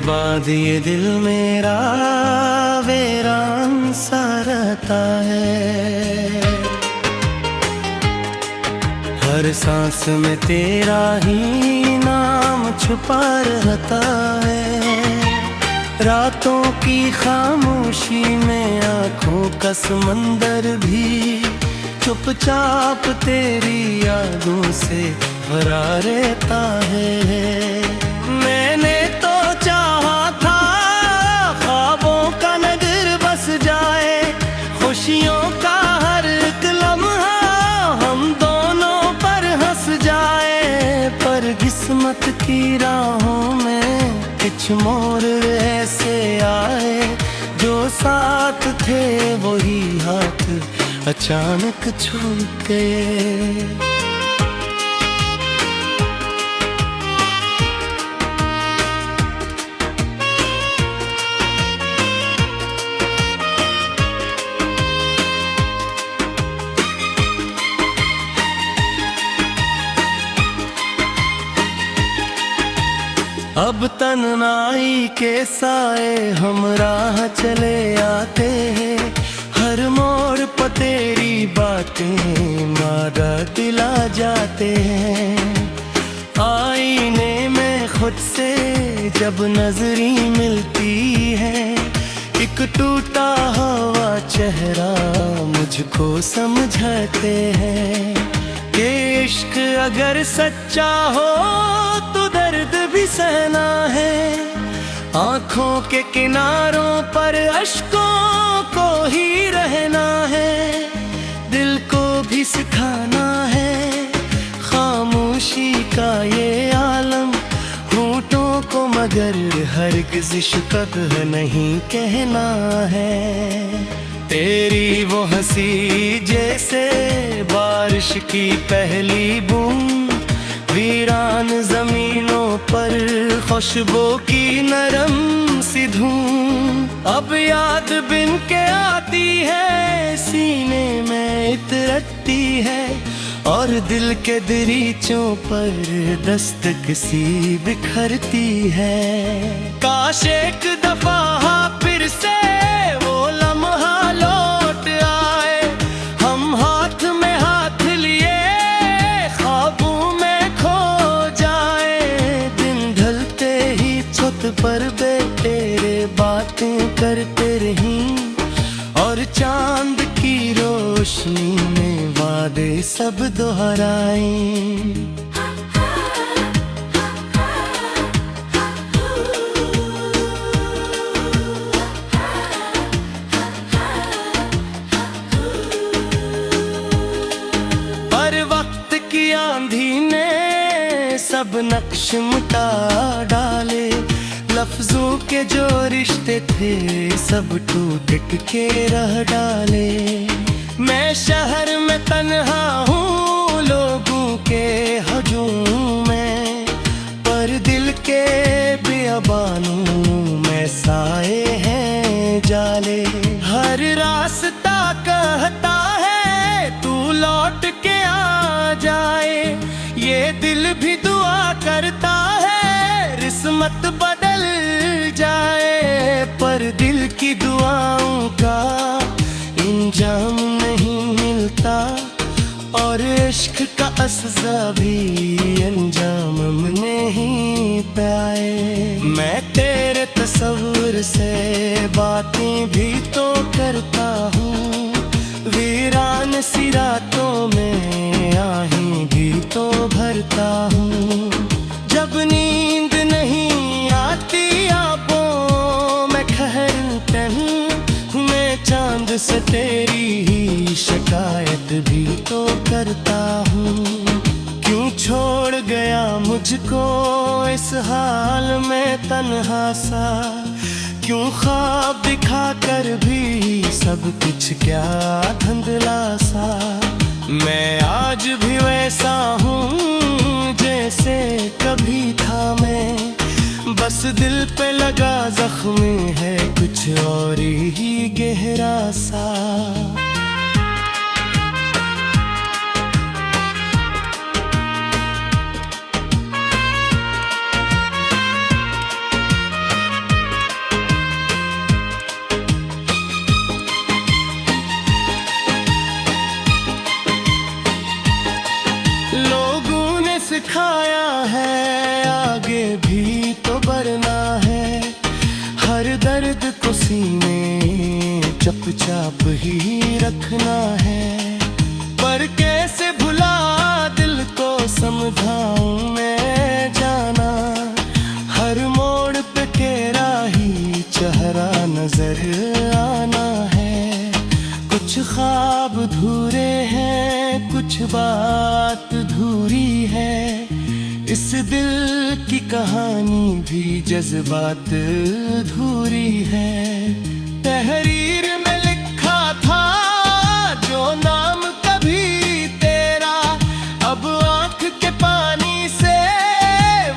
बाद ये दिल मेरा वीरान सा रहता है। हर सांस में तेरा ही नाम छुपा रहता है। रातों की खामोशी में आँखों का समंदर भी चुपचाप तेरी यादों से भरा रहता है। मैंने तो चाहा था ख्वाबों का नगर बस जाए, खुशियों का हर एक लम्हा हम दोनों पर हंस जाए। पर किस्मत की राहों में कुछ मोड़ ऐसे आए, जो साथ थे वही हाथ अचानक छूट गए। अब तन्हाई के साए हम राह चले आते हैं। हर मोड़ पर तेरी बातें मादा दिला जाते हैं। आईने में खुद से जब नजरी मिलती है, एक टूटा हुआ चेहरा मुझको समझाते हैं कि इश्क अगर सच्चा हो तो दर्द भी सहना है। आँखों के किनारों पर अश्कों को ही रहना है। दिल को भी सिखाना है खामोशी का ये आलम, होठों को मगर हरगिज़ इश्क नहीं कहना है। तेरी वो हंसी जैसे बारिश की पहली बूंद, वीरान जमीनों पर खुशबू की नरम सी धूम। अब याद बिन के आती है, सीने में इतरती है, और दिल के दरीचों पर दस्तक सी बिखरती है। काश एक दफा फिर से वो लम्हा लौट आए, हम हाथ में हाथ लिए ख्वाबों में खो जाए। दिन ढलते ही छत पर बैठे बातें करते रहीं, और चांद की रोशनी में वादे सब दोहराएं। पर वक्त की आंधी ने सब नक्श मिटा डाले, लफ्जों के जो रिश्ते थे सब टूट के रह डाले। मैं शहर में तन्हा हूँ लोगों के हजूम में, पर दिल के बियाबानों में साए हैं जाले। हर रास्ता कहता है तू लौट के आ जाए, ये दिल भी दुआ करता है किस्मत बदल जाए। पर दिल की दुआओं का इंजाम नहीं मिलता, और इश्क का असज़ा भी अंजाम नहीं पाए। मैं तेरे तस्वुर से बातें भी तो करता हूँ, वीरान सी रातों में आहें भी तो भरता हूँ। जब नींद नहीं आती आंखों में खहरतन, मैं चांद से तेरी ही शिकायत भी तो करता हूँ। क्यों छोड़ गया मुझको इस हाल में तन्हा सा, क्यों ख्वाब दिखा कर भी सब कुछ क्या धुंधला सा। मैं आज भी वैसा हूँ जैसे कभी था मैं, बस दिल पे लगा जख्म है कुछ और ही गहरा सा। सिखाया है, आगे भी तो बढ़ना है। हर दर्द को सीने चुपचाप ही रखना है। पर कैसे भुला दिल को समझाऊं मैं जाना, हर मोड़ पे तेरा ही चेहरा नजर आना है। कुछ ख्वाब अधूरे हैं, कुछ बात अधूरी है। इस दिल की कहानी भी जज्बात अधूरी है। तहरीर में लिखा था जो नाम कभी तेरा, अब आंख के पानी से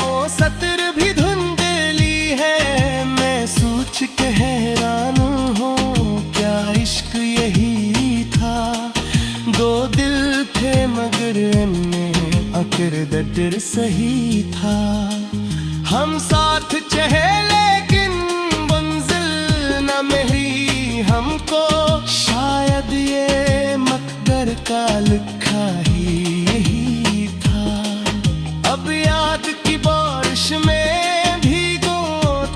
वो सत्र भी धुंधली है। मैं सोच के हैरान हूँ, क्या इश्क यही था? दो दिल थे मगर आखिर दर्द सही था। हम साथ चले लेकिन मंजिल न मिली हमको, शायद ये मकदर का लिखा ही यही था। अब याद की बारिश में भीगो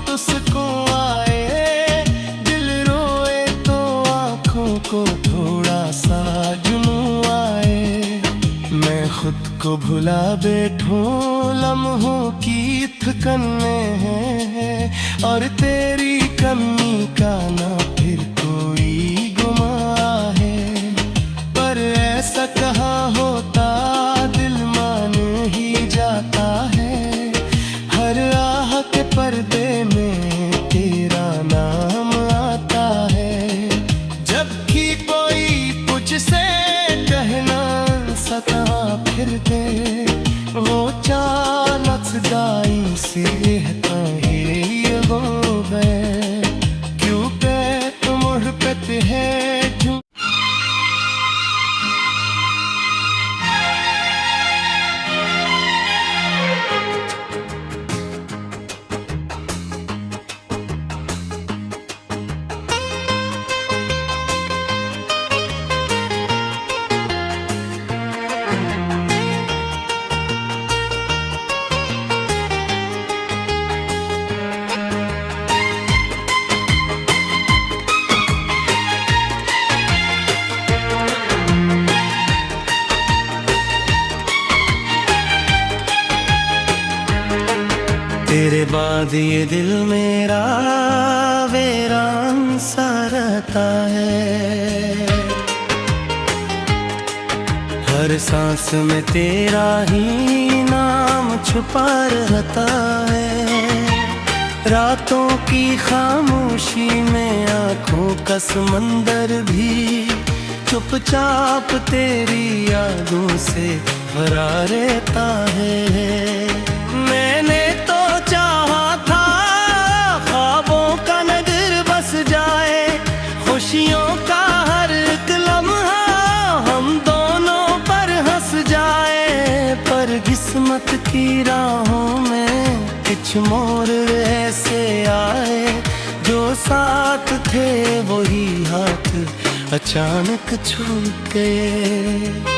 तो सुकून आए, दिल रोए तो आँखों को थोड़ा सा जुनून आए। मैं खुद को भुला बैठूं, लम्हों की थकन में है, और तेरी कमी का ना फिर कोई गुमा है। पर ऐसा कहाँ होता, दिल मान ही जाता है। हर आह के पर्दे में तेरा नाम आता है। जबकि कोई तुझसे कहना सता फिर दे, वो चालक दाई से ये हो गए। क्यों पे मोहब्बत है जो तेरे बाद ये दिल मेरा वीरान सा रहता है। हर सांस में तेरा ही नाम छुपा रहता है। रातों की खामोशी में आंखों का समंदर भी चुपचाप तेरी यादों से भरा रहता है। मैंने तो चाहा था ख्वाबों का नगर बस जाए, खुशियों का हर एक लम्हा हम दोनों पर हंस जाए। पर किस्मत की राहों में कुछ मोड़ ऐसे आए, जो साथ थे वही हाथ अचानक छूट गए।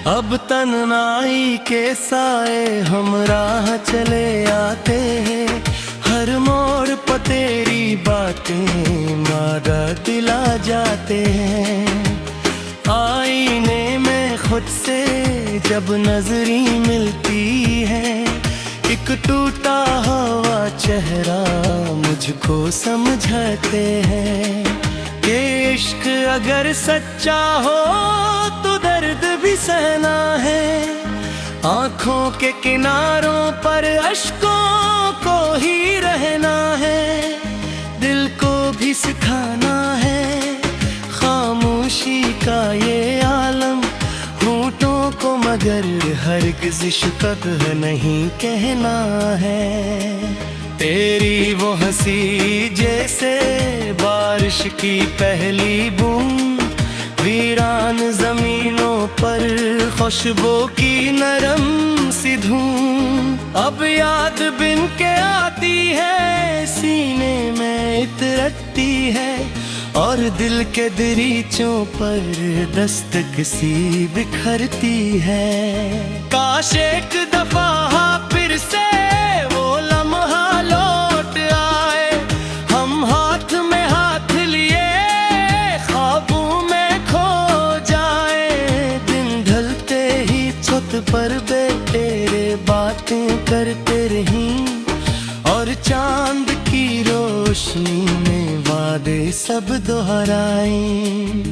अब तन्हाई के साए हम राह चले आते हैं। हर मोड़ पर तेरी बातें मारा दिला जाते हैं। आईने में खुद से जब नजरी मिलती है, एक टूटा हुआ चेहरा मुझको समझाते हैं कि इश्क अगर सच्चा हो तो दर्द भी सहना है। आंखों के किनारों पर अश्कों को ही रहना है। दिल को भी सिखाना है खामोशी का ये आलम, होठों को मगर हरगिज़ इश्क नहीं कहना है। तेरी वो हंसी जैसे बारिश की पहली बूंद, वीरान जमीनों पर खुशबू की नरम सी धूम अब याद बिन के आती है, सीने में इतरती है और दिल के दरीचों पर दस्तक सी बिखरती है। काश एक दफा फिर से वो लम्हा लौट आए, हम हाथ में हाथ लिए ख्वाबों में खो जाए। दिन ढलते ही छत पर तेरे बातें करते रहीं और चांद की रोशनी में वादे सब दोहराएं।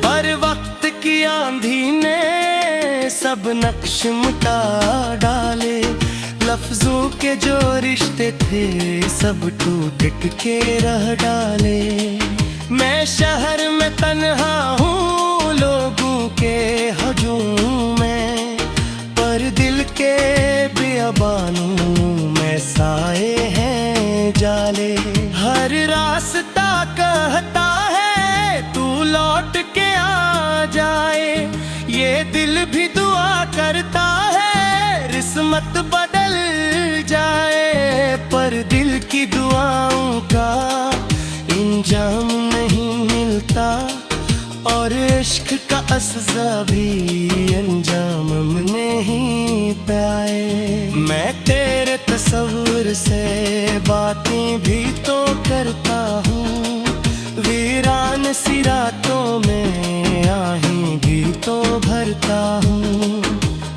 पर वक्त की आंधी ने सब नक्श मिटा डाले, लफ्जों के जो रिश्ते थे सब टूट के रह डाले। मैं शहर में तन्हा हूँ लोगों के हजूम में, पर दिल के बियाबानों में साए हैं जाले। हर रास्ता कहता है तू लौट के आ जाए, ये दिल भी दुआ करता है किस्मत बदल जाए। पर दिल की दुआओं का इंजाम नहीं मिलता और इश्क का असज़ा भी अंजाम नहीं पाए। मैं तेरे तस्वुर से बातें भी तो करता हूँ, वीरान सी रातों में आहें भी तो भरता हूँ।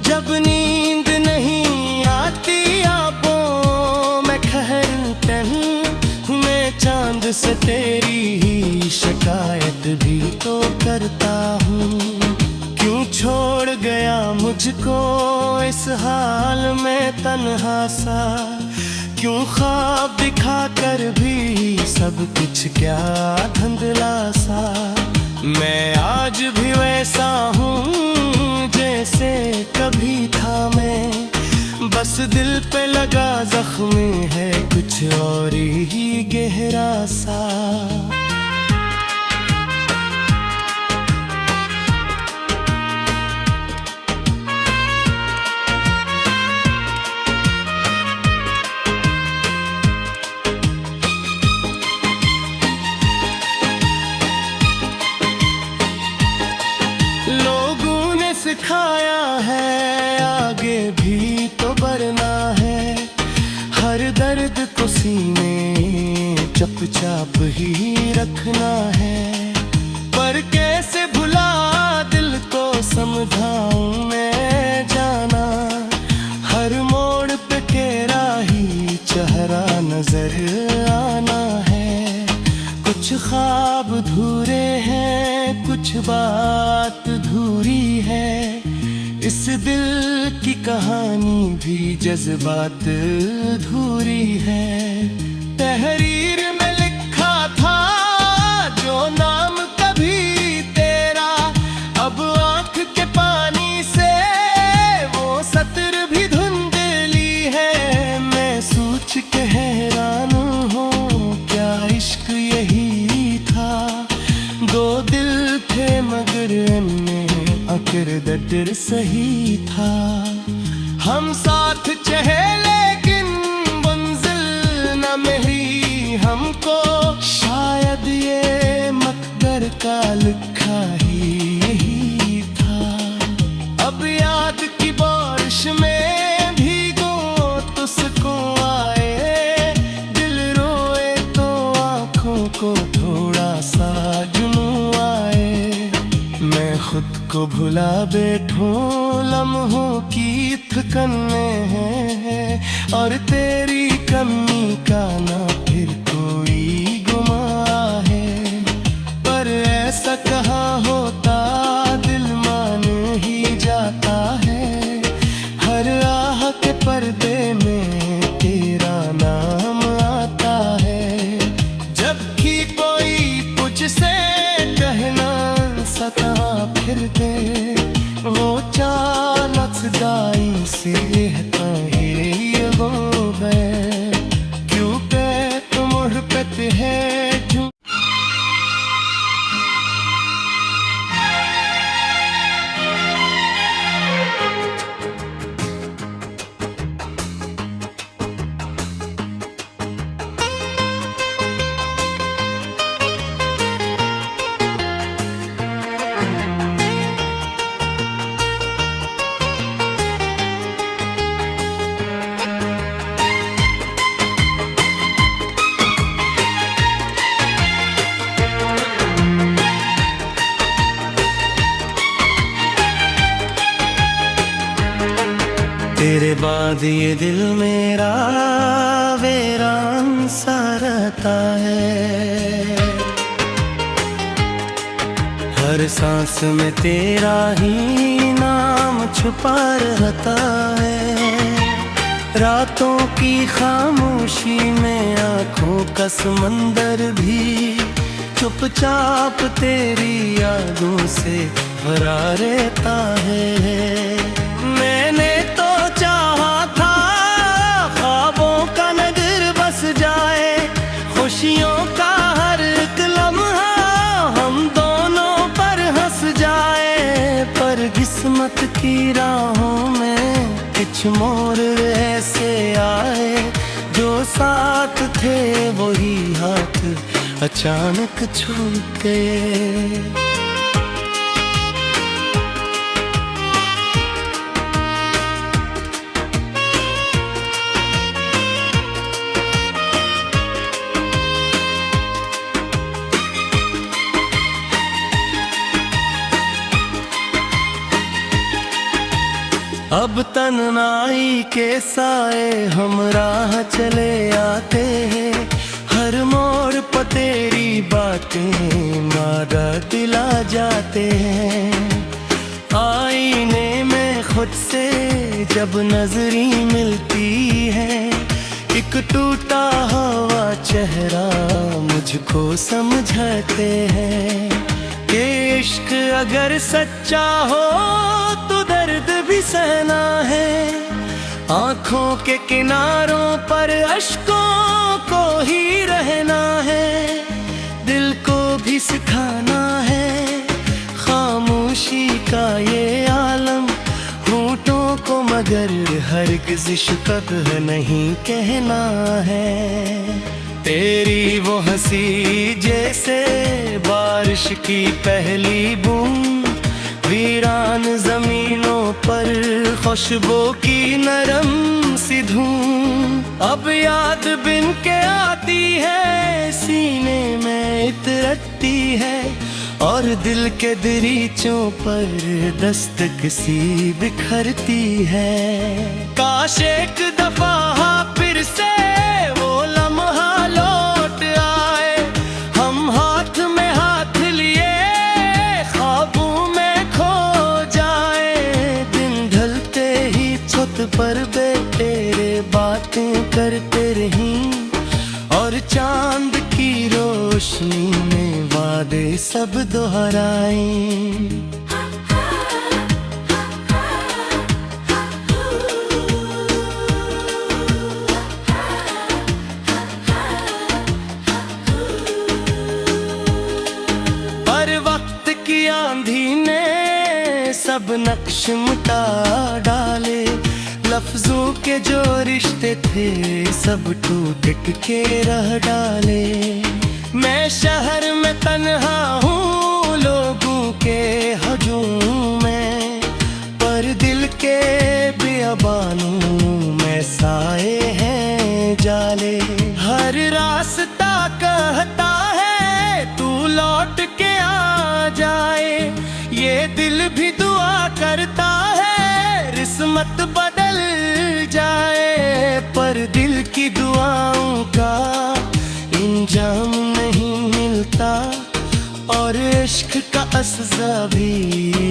जब नींद नहीं आती आंखों में खहरतन, मैं चांद से तेरी ही शिकायत भी तो करता हूँ। क्यों छोड़ गया मुझको इस हाल में तन्हा सा, क्यों ख्वाब दिखा कर भी सब कुछ क्या धुंधला सा। मैं आज भी वैसा हूँ जैसे कभी था मैं, बस दिल पे लगा जख्म है कुछ और ही गहरा सा। सिखाया है आगे भी तो बढ़ना है, हर दर्द को सीने चुपचाप ही रखना है। पर कैसे भुला दिल को समझाऊं मैं जाना, हर मोड़ पे तेरा ही चेहरा नजर आना है। कुछ ख्वाब धूरे हैं, कुछ बात धूरी है, इस दिल की कहानी भी जज्बात धूरी है। तहरीर में लिखा था जो नाम कभी तेरा, अब आंख के पानी से वो सत्र भी धुंधली है। मैं सोच के हैरान हूँ क्या इश्क यही था, दो दिल थे मगर अकर दटर सही था। हम साथ चहे लेकिन मंजिल न मिली हमको, शायद ये मकदर का लिखा ही यही था। अब याद की बारिश में भीगो तो सुकून आए, दिल रोए तो आँखों को थोड़ा सा जुनून आए। मैं खुद को भुला बैठूं लम्हों की थकन में है, और तेरी कमी का ना फिर कोई गुमा है। पर ऐसा कहाँ होता दिल मान ही जाता है, हर आह के पर्दे में तेरा नाम आता है। जबकि कोई तुझसे कहना सता फिर दे वो तेरे बाद ये दिल मेरा वीरान सा रहता है। हर सांस में तेरा ही नाम छुपा रहता है। रातों की खामोशी में आँखों का समंदर भी चुपचाप तेरी यादों से भरा रहता है। मैंने तो चाहा था ख्वाबों का नगर बस जाए, खुशियों का हर एक लम्हा हम दोनों पर हंस जाए। पर किस्मत की राहों में कुछ मोड़ ऐसे आए, जो साथ थे वही हाथ अचानक छूट गए। अब तन्हाई के साए हम राह चले आते हैं। हर मोड़ पर तेरी बातें मादा दिला जाते हैं। आईने में खुद से जब नजरी मिलती है, एक टूटा हुआ चेहरा मुझको समझाते हैं कि इश्क अगर सच्चा हो तो दर्द भी सहना है। आँखों के किनारों पर अश्कों को ही रहना है। दिल को भी सिखाना है खामोशी का ये आलम, होठों को मगर हरगिज़ इश्क नहीं कहना है। तेरी वो हंसी जैसे बारिश की पहली बूंद, वीरान जमीनों पर खुशबू की नरम सी धूम। अब याद बिन के आती है, सीने में इतरती है, और दिल के दरीचों पर दस्तक सी बिखरती है। काश एक दफा फिर से वो लम्हा लौट आए, हम हाथ में हाथ लिए ख्वाबों में खो जाए। दिन ढलते ही छत पर तेरे बातें करते रहीं, और चांद की रोशनी में वादे सब दोहराएं। पर वक्त की आंधी ने सब नक्श मिटा डाले, लफ्जों के जो रिश्ते थे सब टूट के रह डाले। मैं शहर में तन्हा हूँ लोगों के हजूम में, पर दिल के बियाबानों में साए हैं जाले। हर रास्ता कहता है तू लौट के आ जाए, ये दिल भी दुआ करता है किस्मत बदल जाए। पर दिल की दुआओं का इंजाम नहीं मिलता, और इश्क का असज़ा भी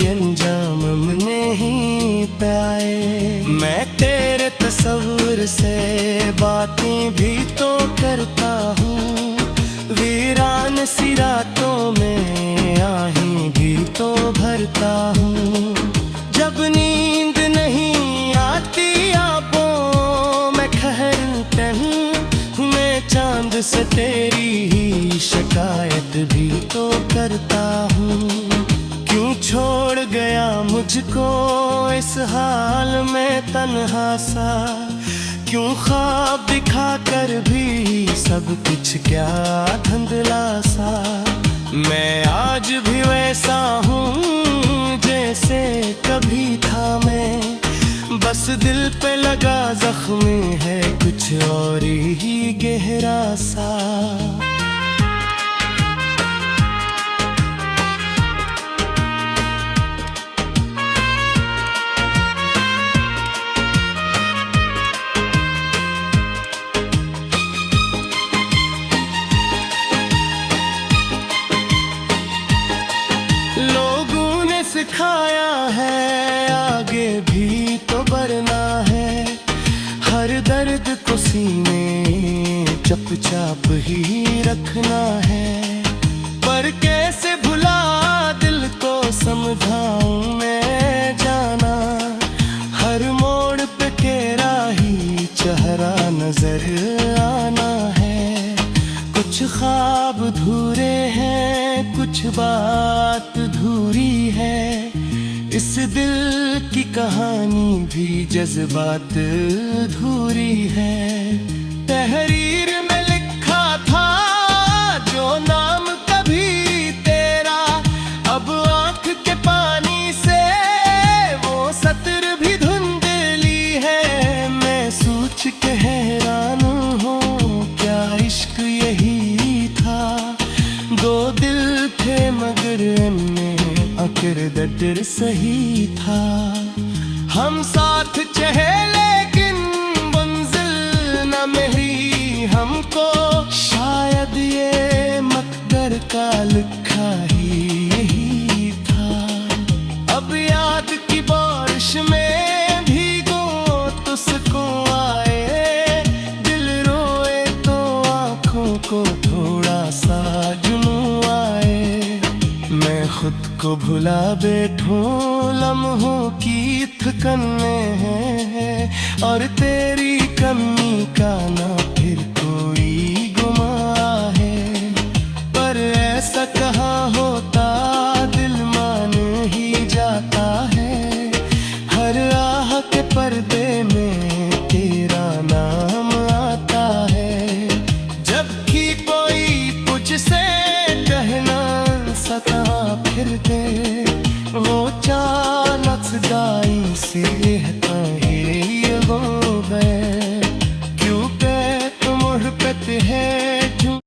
अंजाम नहीं पाए। मैं तेरे तस्वुर से बातें भी तो करता हूँ, वीरान सी रातों में आहें भी तो भरता हूँ। जब नींद नहीं आती आंखों में खहरतन, मैं चांद से तेरी ही शिकायत भी तो करता हूँ। क्यों छोड़ गया मुझको इस हाल में तन्हा सा, क्यों ख्वाब दिखा कर भी सब कुछ क्या धुंधला सा। मैं आज भी वैसा हूँ जैसे कभी था मैं, बस दिल पे लगा जख्म है कुछ और ही गहरा सा। सिखाया है, आगे भी तो बढ़ना है। हर दर्द को सीने चुपचाप ही रखना है। पर कैसे भुला दिल को समझाऊं मैं जाना, हर मोड़ पे तेरा ही चेहरा नजर आना है। कुछ ख्वाब अधूरे हैं, कुछ बात अधूरी है। इस दिल की कहानी भी जज्बात अधूरी है। तहरीर में लिखा था जो नाम कभी तेरा, अब आंख के पानी से वो सत्र भी धुंधली है। मैं सोच के हैरान हूँ, क्या इश्क यही था? दो दिल थे मगर इनमें अकड़ सही था। हम साथ चले लेकिन मंजिल न मिली हमको, शायद ये मकदर का लिखा ही यही था। अब याद की बारिश में भीगो तो सुकून आए, दिल रोए तो आंखों को थोड़ा सा जुनून आए। मैं खुद को भुला बैठूं लम्हों की थकन में है, और तेरी कमी का ना फिर कोई गुमा है। पर ऐसा कहाँ होता, दिल मान ही जाता है। हर आह के पर्दे में तेरा नाम आता है। जबकि कोई मुझसे कहना सता फिर दे,